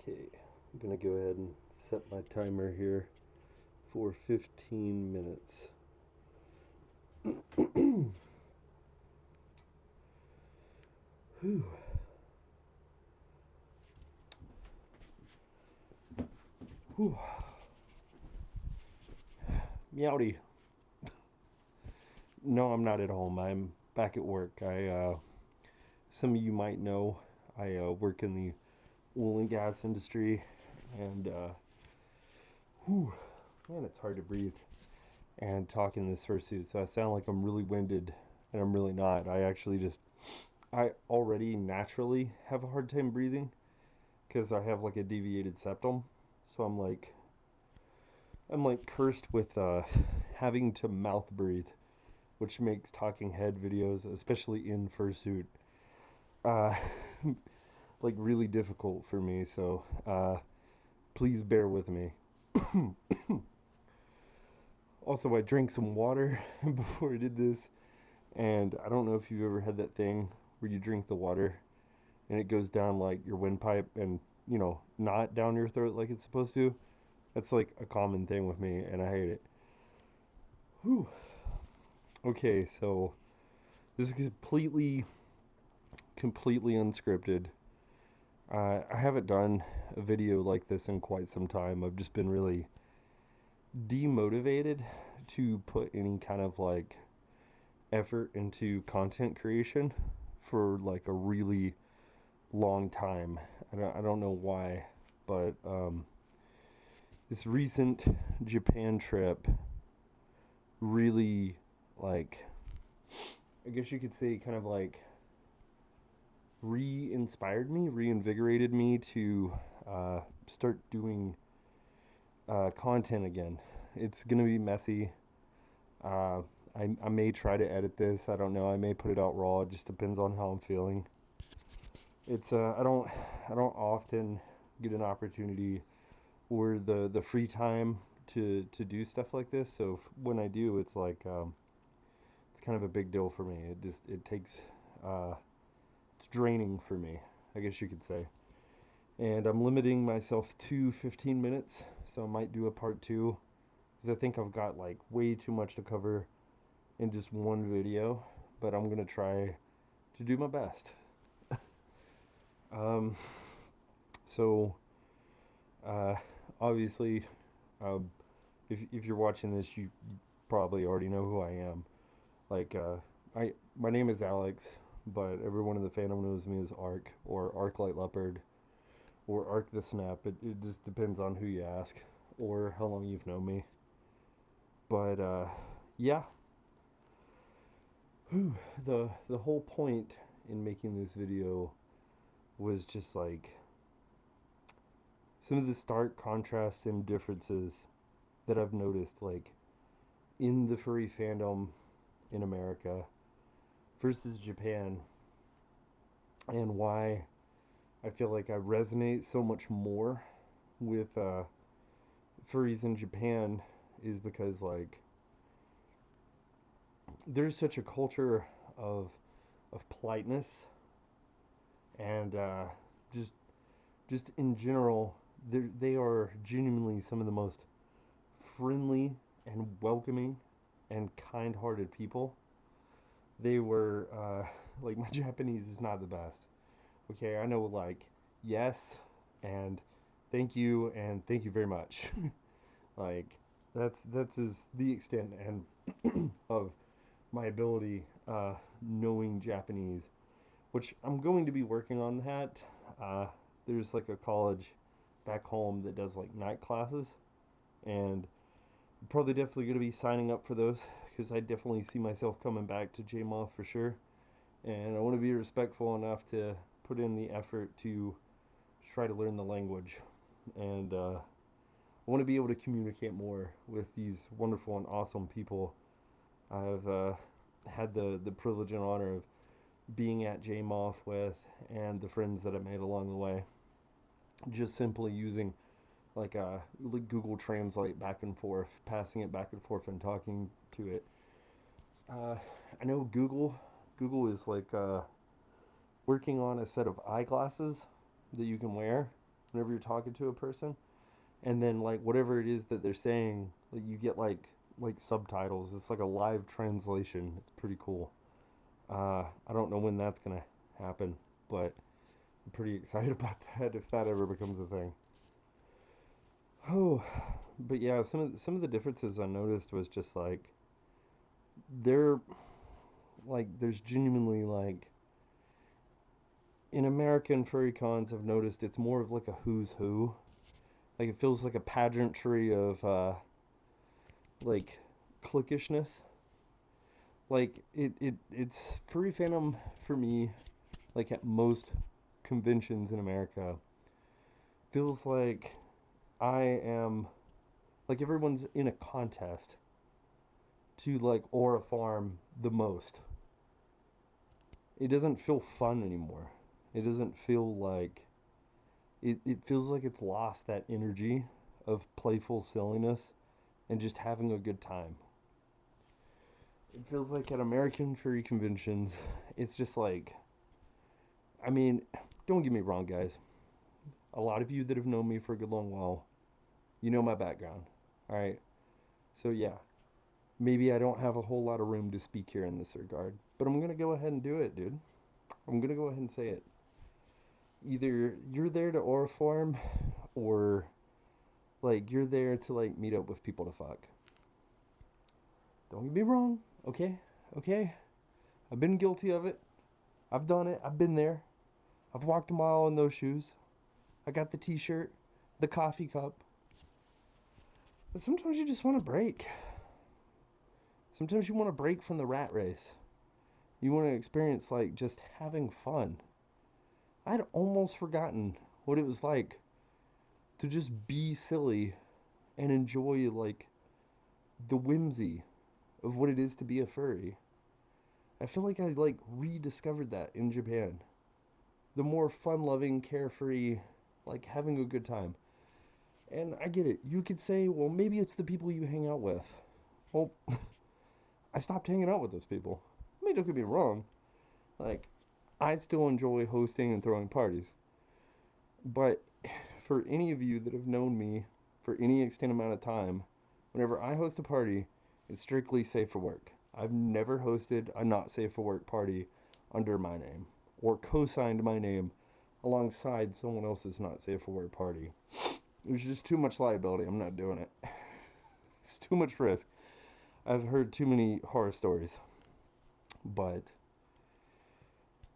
Okay, I'm gonna go ahead and set my timer here for 15 minutes. Whew. Whew. Meowdy. No, I'm not at home. I'm back at work. Some of you might know, I work in the oil and gas industry, and whew, man, it's hard to breathe and talk in this fursuit. So I sound like I'm really winded, and I'm really not. I already naturally have a hard time breathing because I have like a deviated septum. So I'm like cursed with having to mouth breathe, which makes talking head videos, especially in fursuit, uh, like really difficult for me. So please bear with me. Also, I drank some water before I did this, and I don't know if you've ever had that thing where you drink the water and it goes down like your windpipe and, not down your throat like it's supposed to. That's like a common thing with me, and I hate it. Whew. Okay, so this is completely unscripted. I haven't done a video like this in quite some time. I've just been really demotivated to put any kind of like effort into content creation for like a really long time. I don't know why, but this recent Japan trip really, like, I guess you could say, kind of like reinvigorated me to start doing content again. It's gonna be messy. Uh, I may try to edit this. I don't know. I may put it out raw. It just depends on how I'm feeling. It's I don't often get an opportunity or the free time to do stuff like this. So when I do, it's like it's kind of a big deal for me. It takes it's draining for me, I guess you could say. And I'm limiting myself to 15 minutes, so I might do a part two because I think I've got like way too much to cover in just one video, but I'm gonna try to do my best. Um, so uh, obviously, if you're watching this, you probably already know who I am. Like, my name is Alex, but everyone in the fandom knows me as Ark or Arclight Leopard or Ark the Snap. It just depends on who you ask or how long you've known me. But yeah, the whole point in making this video was just like some of the stark contrasts and differences that I've noticed, like in the furry fandom in America versus Japan, and why I feel like I resonate so much more with furries in Japan is because like there's such a culture of politeness and just in general they are genuinely some of the most friendly and welcoming and kind-hearted people. They were like my Japanese is not the best. Okay, I know like yes and thank you very much. Like that's is the extent and of my ability knowing Japanese, which I'm going to be working on that. There's like a college back home that does like night classes, and I'm probably definitely going to be signing up for those because I definitely see myself coming back to JMoF for sure. And I want to be respectful enough to put in the effort to try to learn the language. And I want to be able to communicate more with these wonderful and awesome people I've had the privilege and honor of being at JMoF with, and the friends that I made along the way. Just simply using like Google Translate back and forth, passing it back and forth, and talking to it. I know Google is like working on a set of eyeglasses that you can wear, whenever you're talking to a person, and then like whatever it is that they're saying, like you get like subtitles. It's like a live translation. It's pretty cool. I don't know when that's gonna happen, but I'm pretty excited about that if that ever becomes a thing. Oh, but yeah, some of the differences I noticed was just like there, like there's genuinely like in American furry cons, I've noticed it's more of like a who's who. Like it feels like a pageantry of like cliquishness. Like it's furry fandom for me. Like at most conventions in America, feels like I am like everyone's in a contest to like aura farm the most. It doesn't feel fun anymore. It doesn't feel like it feels like it's lost that energy of playful silliness and just having a good time. It feels like at American furry conventions, it's just like, I mean, don't get me wrong, guys. A lot of you that have known me for a good long while, you know my background. All right. So, yeah, maybe I don't have a whole lot of room to speak here in this regard, but I'm going to go ahead and do it, dude. I'm going to go ahead and say it. Either you're there to aura farm or like you're there to like meet up with people to fuck. Don't get me wrong, okay? Okay? I've been guilty of it. I've done it. I've been there. I've walked a mile in those shoes. I got the t-shirt, the coffee cup. But sometimes you just want to break. Sometimes you want to break from the rat race. You want to experience like just having fun. I'd almost forgotten what it was like to just be silly and enjoy like the whimsy of what it is to be a furry. I feel like I like rediscovered that in Japan. The more fun-loving, carefree, like having a good time. And I get it. You could say, well, maybe it's the people you hang out with. Well, I stopped hanging out with those people. I mean, don't get me wrong. Like, I still enjoy hosting and throwing parties. But for any of you that have known me for any extended amount of time, whenever I host a party, it's strictly safe for work. I've never hosted a not safe for work party under my name or co-signed my name alongside someone else's not safe for work party. It was just too much liability. I'm not doing it. It's too much risk. I've heard too many horror stories. But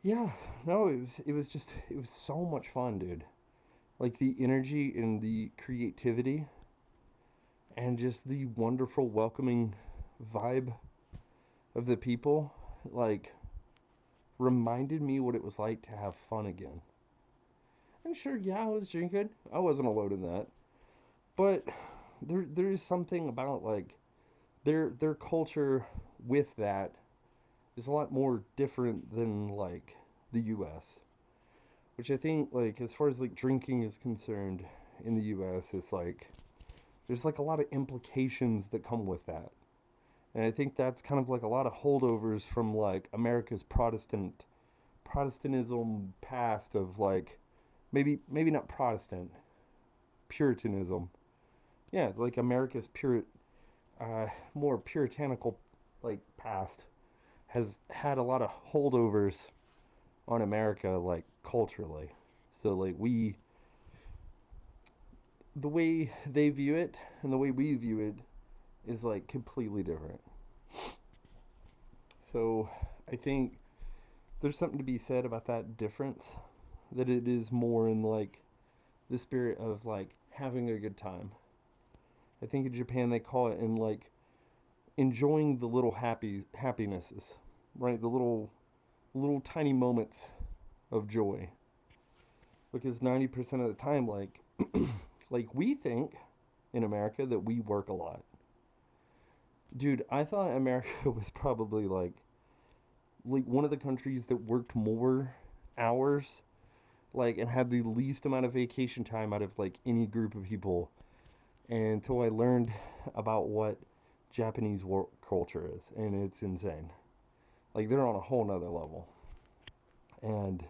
yeah, no, it was so much fun, dude. Like the energy and the creativity and just the wonderful welcoming vibe of the people like reminded me what it was like to have fun again. And sure, yeah, I was drinking. I wasn't alone in that. But there is something about like their culture with that is a lot more different than like the US. Which I think like as far as like drinking is concerned in the US, it's like there's like a lot of implications that come with that. And I think that's kind of like a lot of holdovers from like America's Protestantism past of like maybe not Protestant, Puritanism. Yeah, like America's more puritanical like past has had a lot of holdovers on America like culturally. So like the way they view it and the way we view it is like completely different. So I think there's something to be said about that difference, that it is more in like the spirit of like having a good time. I think in Japan they call it in like enjoying the little happinesses, right? The little tiny moments of joy. Because 90% of the time like like we think in America that we work a lot. Dude, I thought America was probably like one of the countries that worked more hours like and had the least amount of vacation time out of like any group of people until I learned about what Japanese work culture is, and it's insane. Like they're on a whole nother level. And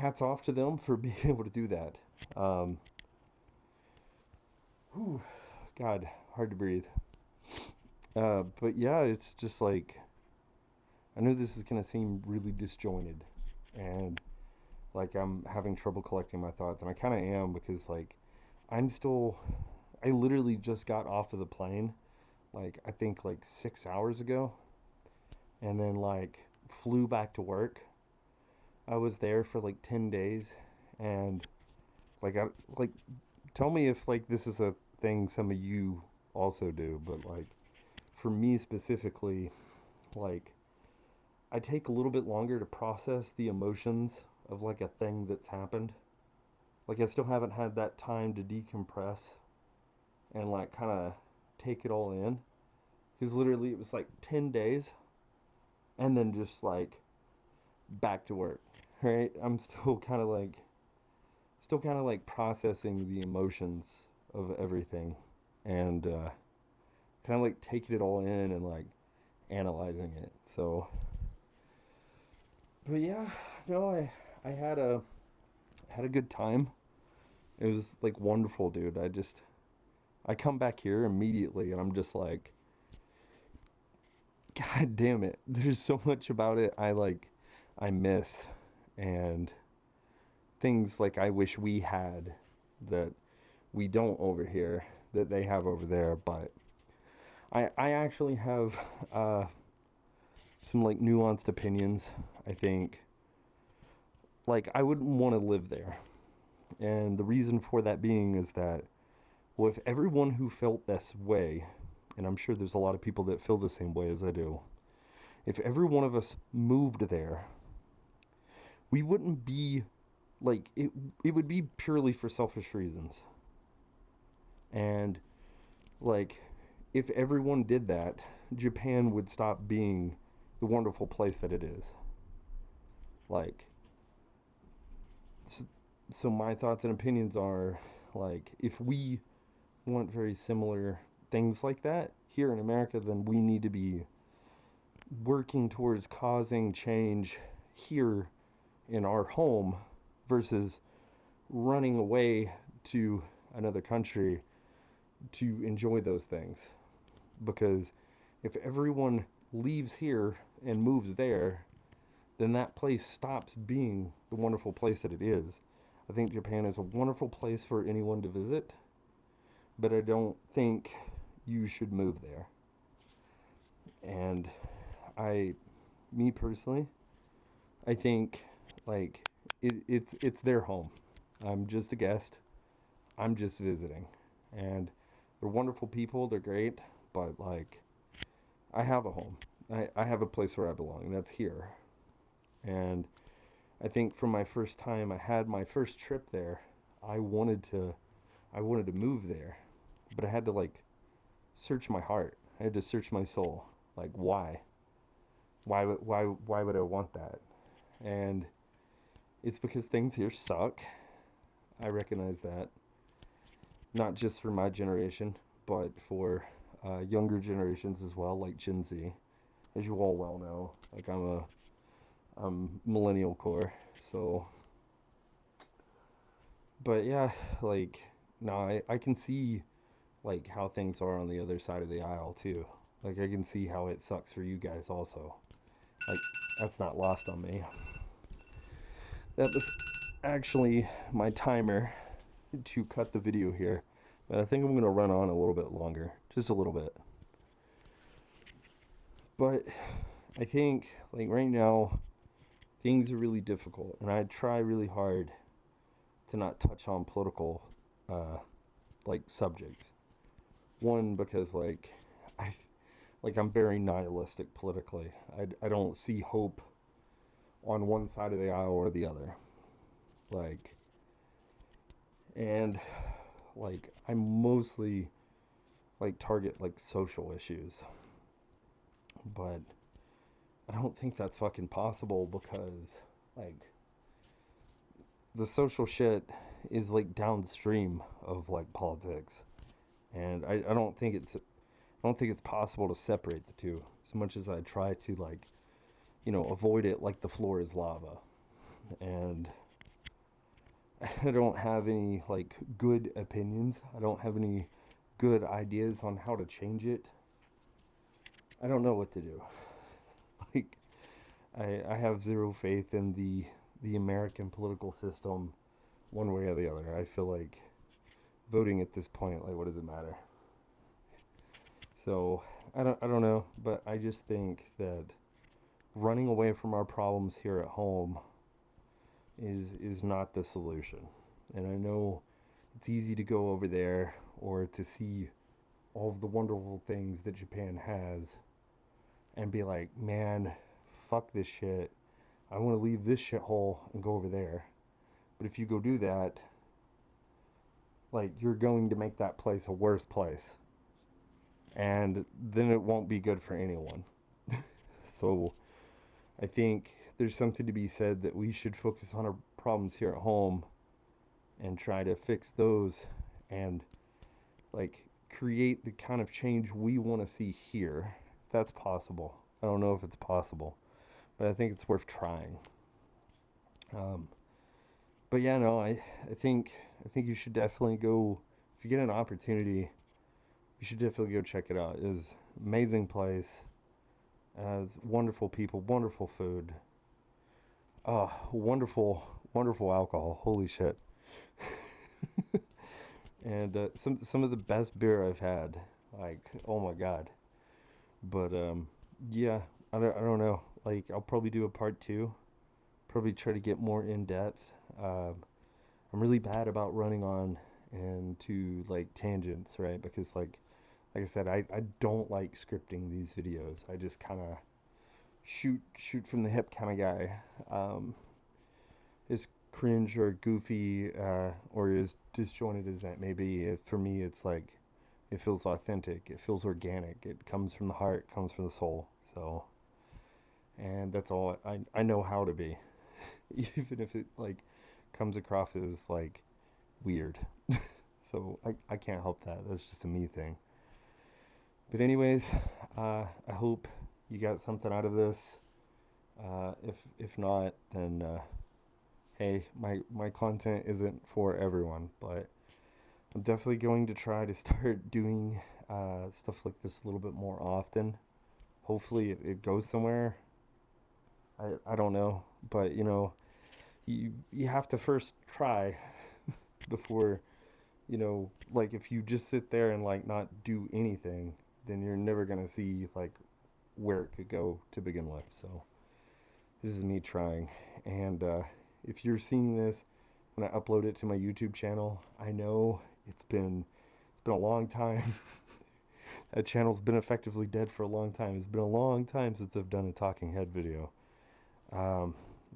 hats off to them for being able to do that. Um, whew, God, hard to breathe. But yeah, it's just like, I know this is going to seem really disjointed, and like I'm having trouble collecting my thoughts, and I kind of am, because like I'm still, I literally just got off of the plane, like I think like 6 hours ago, and then like flew back to work. I was there for like 10 days, and like I like tell me if like this is a thing some of you also do, but like for me specifically, like I take a little bit longer to process the emotions of like a thing that's happened. Like I still haven't had that time to decompress and like kind of take it all in, because literally it was like 10 days and then just like back to work. Right? I'm still kind of like processing the emotions of everything, and kind of like taking it all in and like analyzing it. So, but yeah, no, I had a good time. It was like wonderful, dude. I come back here immediately and I'm just like, God damn it. There's so much about it I miss, and things like I wish we had that we don't over here that they have over there. But I actually have some like nuanced opinions. I think like I wouldn't want to live there. And the reason for that being is that, well, if everyone who felt this way, and I'm sure there's a lot of people that feel the same way as I do, if every one of us moved there, we wouldn't be like it would be purely for selfish reasons. And like if everyone did that, Japan would stop being the wonderful place that it is. Like so my thoughts and opinions are like, if we want very similar things like that here in America, then we need to be working towards causing change here in our home versus running away to another country to enjoy those things. Because if everyone leaves here and moves there, then that place stops being the wonderful place that it is. I think Japan is a wonderful place for anyone to visit, but I don't think you should move there. And me personally, I think like it's their home. I'm just a guest. I'm just visiting, and they're wonderful people. They're great, but like I have a home. I have a place where I belong. And that's here. And I think from my first time I had my first trip there, I wanted to move there, but I had to like search my heart. I had to search my soul. Like why? Why would I want that? And it's because things here suck. I recognize that. Not just for my generation, but for younger generations as well, like Gen Z. As you all well know, like I'm millennial core, so. But yeah, like, no, I can see like how things are on the other side of the aisle too. Like I can see how it sucks for you guys also. Like that's not lost on me. That was actually my timer to cut the video here. But I think I'm going to run on a little bit longer. Just a little bit. But I think, like, right now, things are really difficult. And I try really hard to not touch on political, like, subjects. One, because, like, I'm very nihilistic politically. I don't see hope on one side of the aisle or the other. Like, and like I mostly like target like social issues, but I don't think that's fucking possible, because like the social shit is like downstream of like politics, and I don't think it's possible to separate the two, as much as I try to like avoid it like the floor is lava. And I don't have any like good opinions. I don't have any good ideas on how to change it. I don't know what to do. Like I have zero faith in the American political system one way or the other. I feel like voting at this point, like what does it matter? So I don't know, but I just think that running away from our problems here at home is not the solution. And I know it's easy to go over there or to see all of the wonderful things that Japan has and be like, man, fuck this shit. I want to leave this shithole and go over there. But if you go do that, like you're going to make that place a worse place. And then it won't be good for anyone. So I think there's something to be said that we should focus on our problems here at home and try to fix those and like create the kind of change we want to see here. If that's possible. I don't know if it's possible, but I think it's worth trying. But yeah, no, I think you should definitely go if you get an opportunity. You should definitely go check it out. It's an amazing place. It's wonderful people, wonderful food. Oh, wonderful alcohol. Holy shit. And some of the best beer I've had. Like, oh my god. But yeah, I don't know. Like, I'll probably do a part 2. Probably try to get more in depth. I'm really bad about running on into like tangents, right? Because like I said, I don't like scripting these videos. I just kind of shoot from the hip kind of guy. As cringe or goofy or as disjointed as that may be, for me it's like it feels authentic. It feels organic. It comes from the heart. Comes from the soul. So, and that's all I know how to be, even if it like comes across as like weird. So I can't help that. That's just a me thing. But anyways, I hope you got something out of this. If not, then hey, my content isn't for everyone, but I'm definitely going to try to start doing stuff like this a little bit more often. Hopefully it goes somewhere. I don't know, but you know, you have to first try before, you know, like if you just sit there and like not do anything, then you're never gonna see like where it could go to begin with. So this is me trying, and if you're seeing this when I upload it to my YouTube channel, I know it's been a long time. That channel's been effectively dead for a long time. It's been a long time since I've done a talking head video.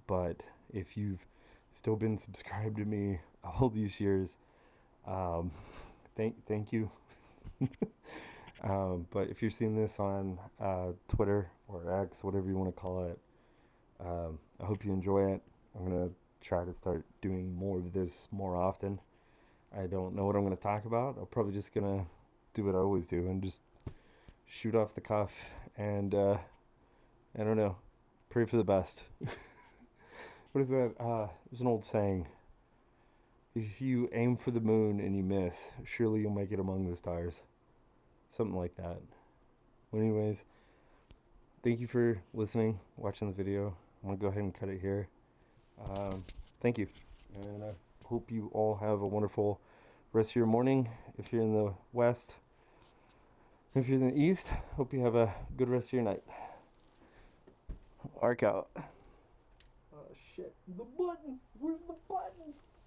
But if you've still been subscribed to me all these years, thank you. But if you're seeing this on Twitter or X, whatever you want to call it, I hope you enjoy it. I'm going to try to start doing more of this more often. I don't know what I'm going to talk about. I'm probably just going to do what I always do and just shoot off the cuff and, I don't know, pray for the best. What is that? There's an old saying. If you aim for the moon and you miss, surely you'll make it among the stars. Something like that. Well, anyways, thank you for listening, watching the video. I'm going to go ahead and cut it here. Thank you. And I hope you all have a wonderful rest of your morning. If you're in the west, if you're in the east, hope you have a good rest of your night. Arc out. Oh shit, the button! Where's the button?